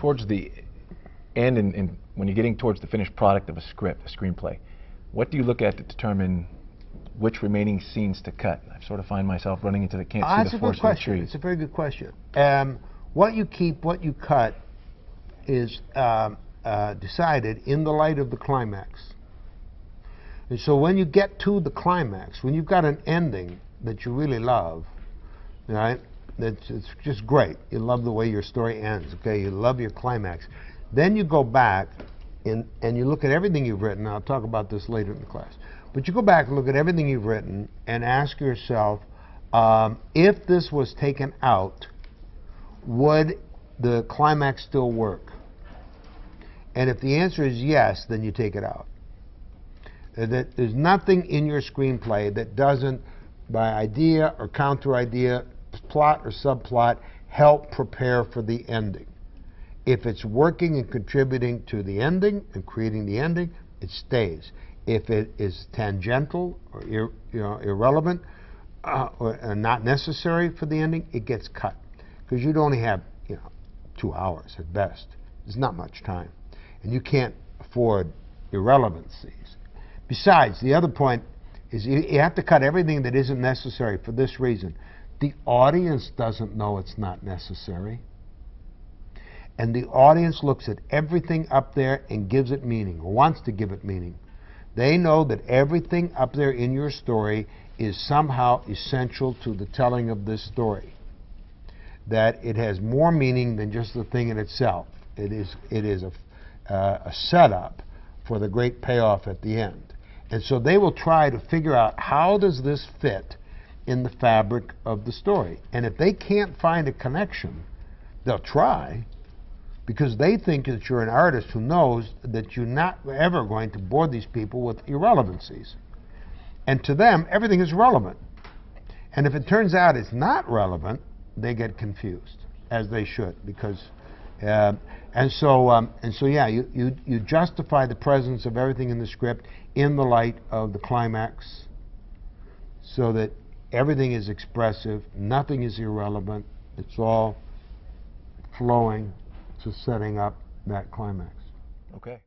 towards the end and when you're getting towards the finished product of a script, a screenplay, what do you look at to determine which remaining scenes to cut? I sort of find myself running into the can't see the forest for the trees. It's a very good question. What you keep, what you cut is decided in the light of the climax. And so when you get to the climax, when you've got an ending that you really love, right? It's just great. You love the way your story ends, okay? You love your climax. Then you go back and you look at everything you've written. I'll talk about this later in the class. But you go back and look at everything you've written and ask yourself, if this was taken out, would the climax still work? And if the answer is yes, then you take it out. There's nothing in your screenplay that doesn't, by idea or counter-idea, plot or subplot, help prepare for the ending. If it's working and contributing to the ending and creating the ending, it stays. If it is tangential or irrelevant or not necessary for the ending, it gets cut. Because you'd only have 2 hours at best. There's not much time. And you can't afford irrelevancies. Besides, the other point is you have to cut everything that isn't necessary for this reason. The audience doesn't know it's not necessary. And the audience looks at everything up there and gives it meaning, or wants to give it meaning. They know that everything up there in your story is somehow essential to the telling of this story. That it has more meaning than just the thing in itself. It is a setup for the great payoff at the end. And so they will try to figure out, how does this fit in the fabric of the story? And if they can't find a connection, they'll try, because they think that you're an artist who knows that you're not ever going to bore these people with irrelevancies. And to them, everything is relevant. And if it turns out it's not relevant, they get confused, as they should, because and so yeah, you justify the presence of everything in the script in the light of the climax, so that everything is expressive, nothing is irrelevant, it's all flowing to setting up that climax. Okay.